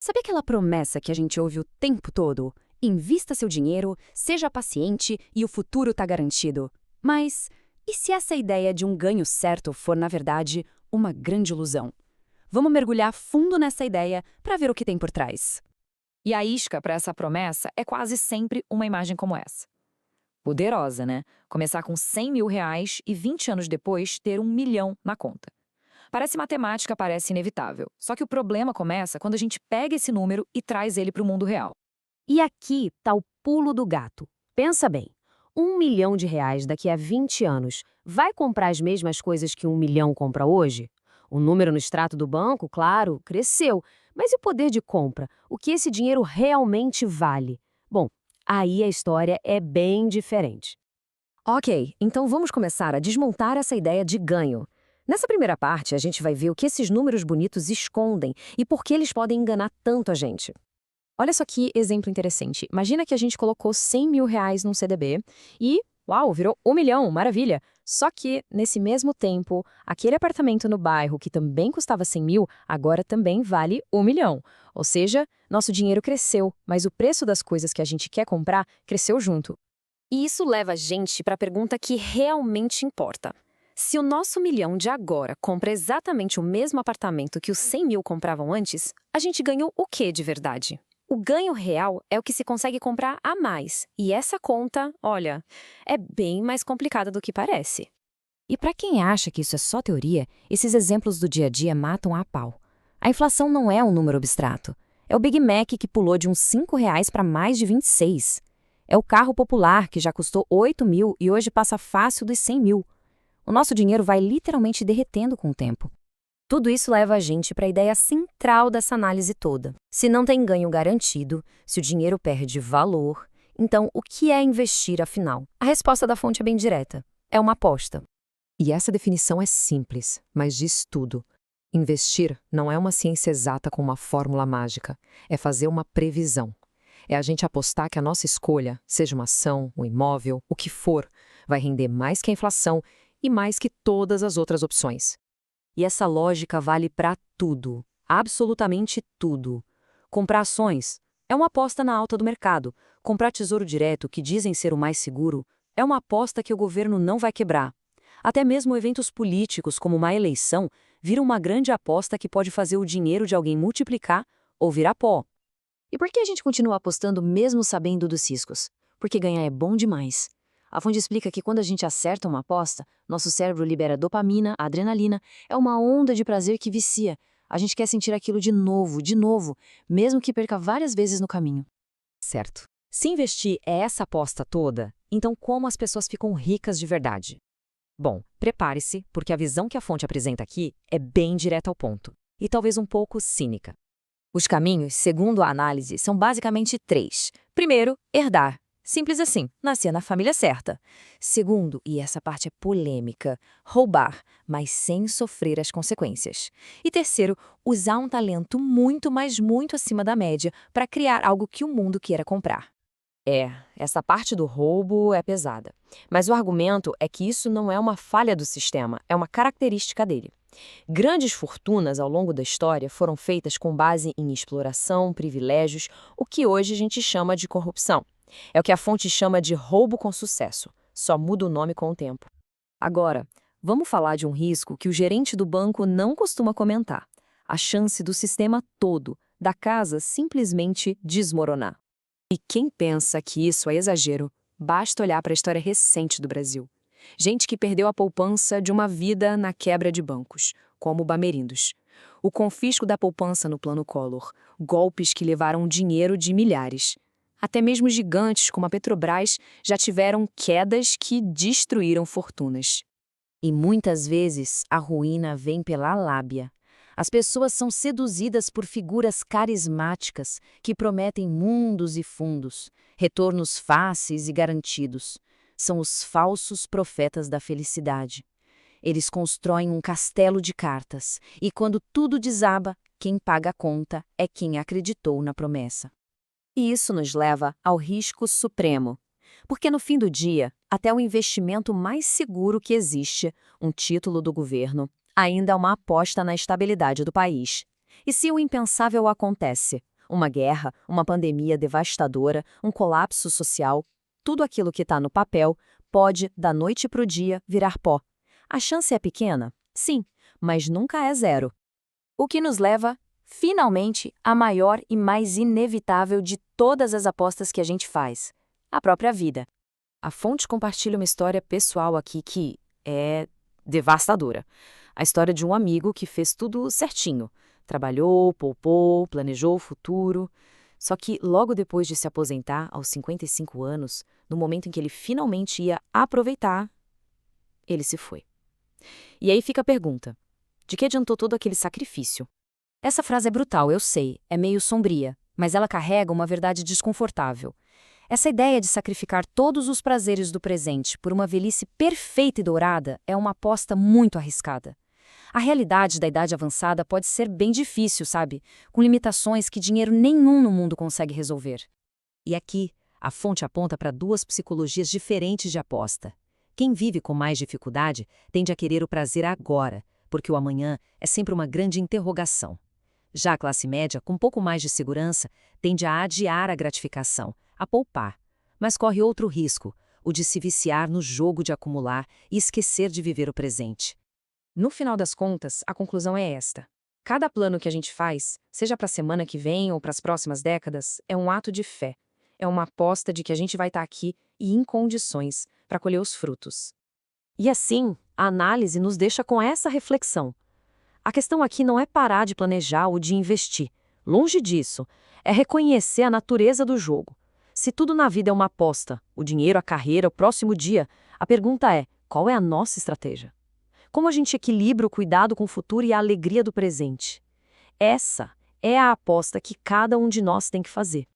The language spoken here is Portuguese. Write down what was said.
Sabe aquela promessa que a gente ouve o tempo todo? Invista seu dinheiro, seja paciente e o futuro está garantido. Mas e se essa ideia de um ganho certo for, na verdade, uma grande ilusão? Vamos mergulhar fundo nessa ideia para ver o que tem por trás. E a isca para essa promessa é quase sempre uma imagem como essa. Poderosa, né? Começar com R$ 100.000 e 20 anos depois ter 1 milhão na conta. Parece matemática, parece inevitável. Só que o problema começa quando a gente pega esse número e traz ele para o mundo real. E aqui está o pulo do gato. Pensa bem, R$ 1 milhão daqui a 20 anos vai comprar as mesmas coisas que 1 milhão compra hoje? O número no extrato do banco, claro, cresceu, mas e o poder de compra? O que esse dinheiro realmente vale? Bom, aí a história é bem diferente. Ok, então vamos começar a desmontar essa ideia de ganho. Nessa primeira parte, a gente vai ver o que esses números bonitos escondem e por que eles podem enganar tanto a gente. Olha só que exemplo interessante. Imagina que a gente colocou R$ 100.000 num CDB e, uau, virou 1 milhão, maravilha! Só que, nesse mesmo tempo, aquele apartamento no bairro que também custava 100 mil, agora também vale 1 milhão. Ou seja, nosso dinheiro cresceu, mas o preço das coisas que a gente quer comprar cresceu junto. E isso leva a gente para a pergunta que realmente importa. Se o nosso milhão de agora compra exatamente o mesmo apartamento que os 100 mil compravam antes, a gente ganhou o que de verdade? O ganho real é o que se consegue comprar a mais. E essa conta, olha, é bem mais complicada do que parece. E para quem acha que isso é só teoria, esses exemplos do dia a dia matam a pau. A inflação não é um número abstrato. É o Big Mac que pulou de uns R$ 5 para mais de 26. É o carro popular que já custou 8 mil e hoje passa fácil dos 100 mil. O nosso dinheiro vai literalmente derretendo com o tempo. Tudo isso leva a gente para a ideia central dessa análise toda. Se não tem ganho garantido, se o dinheiro perde valor, então o que é investir afinal? A resposta da fonte é bem direta. É uma aposta. E essa definição é simples, mas diz tudo. Investir não é uma ciência exata com uma fórmula mágica. É fazer uma previsão. É a gente apostar que a nossa escolha, seja uma ação, um imóvel, o que for, vai render mais que a inflação e mais que todas as outras opções. E essa lógica vale para tudo, absolutamente tudo. Comprar ações é uma aposta na alta do mercado. Comprar tesouro direto, que dizem ser o mais seguro, é uma aposta que o governo não vai quebrar. Até mesmo eventos políticos, como uma eleição, viram uma grande aposta que pode fazer o dinheiro de alguém multiplicar ou virar pó. E por que a gente continua apostando mesmo sabendo dos riscos? Porque ganhar é bom demais. A fonte explica que quando a gente acerta uma aposta, nosso cérebro libera dopamina, adrenalina, é uma onda de prazer que vicia. A gente quer sentir aquilo de novo, mesmo que perca várias vezes no caminho. Certo. Se investir é essa aposta toda, então como as pessoas ficam ricas de verdade? Bom, prepare-se, porque a visão que a fonte apresenta aqui é bem direta ao ponto, e talvez um pouco cínica. Os caminhos, segundo a análise, são basicamente 3. Primeiro, herdar. Simples assim, nascer na família certa. Segundo, e essa parte é polêmica, roubar, mas sem sofrer as consequências. E terceiro, usar um talento muito, mas muito acima da média para criar algo que o mundo queira comprar. Essa parte do roubo é pesada. Mas o argumento é que isso não é uma falha do sistema, é uma característica dele. Grandes fortunas ao longo da história foram feitas com base em exploração, privilégios, o que hoje a gente chama de corrupção. É o que a fonte chama de roubo com sucesso, só muda o nome com o tempo. Agora, vamos falar de um risco que o gerente do banco não costuma comentar: a chance do sistema todo, da casa, simplesmente desmoronar. E quem pensa que isso é exagero, basta olhar para a história recente do Brasil. Gente que perdeu a poupança de uma vida na quebra de bancos, como Bamerindos. O confisco da poupança no Plano Collor, golpes que levaram dinheiro de milhares. Até mesmo gigantes como a Petrobras já tiveram quedas que destruíram fortunas. E muitas vezes a ruína vem pela lábia. As pessoas são seduzidas por figuras carismáticas que prometem mundos e fundos, retornos fáceis e garantidos. São os falsos profetas da felicidade. Eles constroem um castelo de cartas e, quando tudo desaba, quem paga a conta é quem acreditou na promessa. E isso nos leva ao risco supremo. Porque no fim do dia, até o investimento mais seguro que existe, um título do governo, ainda é uma aposta na estabilidade do país. E se o impensável acontece? Uma guerra, uma pandemia devastadora, um colapso social, tudo aquilo que está no papel pode, da noite para o dia, virar pó. A chance é pequena? Sim, mas nunca é zero. O que nos leva, finalmente, à maior e mais inevitável de todas as apostas que a gente faz: a própria vida. A fonte compartilha uma história pessoal aqui que é devastadora. A história de um amigo que fez tudo certinho. Trabalhou, poupou, planejou o futuro. Só que logo depois de se aposentar, aos 55 anos, no momento em que ele finalmente ia aproveitar, ele se foi. E aí fica a pergunta: de que adiantou todo aquele sacrifício? Essa frase é brutal, eu sei, é meio sombria, mas ela carrega uma verdade desconfortável. Essa ideia de sacrificar todos os prazeres do presente por uma velhice perfeita e dourada é uma aposta muito arriscada. A realidade da idade avançada pode ser bem difícil, sabe? Com limitações que dinheiro nenhum no mundo consegue resolver. E aqui, a fonte aponta para duas psicologias diferentes de aposta. Quem vive com mais dificuldade tende a querer o prazer agora, porque o amanhã é sempre uma grande interrogação. Já a classe média, com um pouco mais de segurança, tende a adiar a gratificação, a poupar, mas corre outro risco, o de se viciar no jogo de acumular e esquecer de viver o presente. No final das contas, a conclusão é esta: cada plano que a gente faz, seja para a semana que vem ou para as próximas décadas, é um ato de fé. É uma aposta de que a gente vai estar aqui e em condições para colher os frutos. E assim, a análise nos deixa com essa reflexão. A questão aqui não é parar de planejar ou de investir. Longe disso. É reconhecer a natureza do jogo. Se tudo na vida é uma aposta, o dinheiro, a carreira, o próximo dia, a pergunta é: qual é a nossa estratégia? Como a gente equilibra o cuidado com o futuro e a alegria do presente? Essa é a aposta que cada um de nós tem que fazer.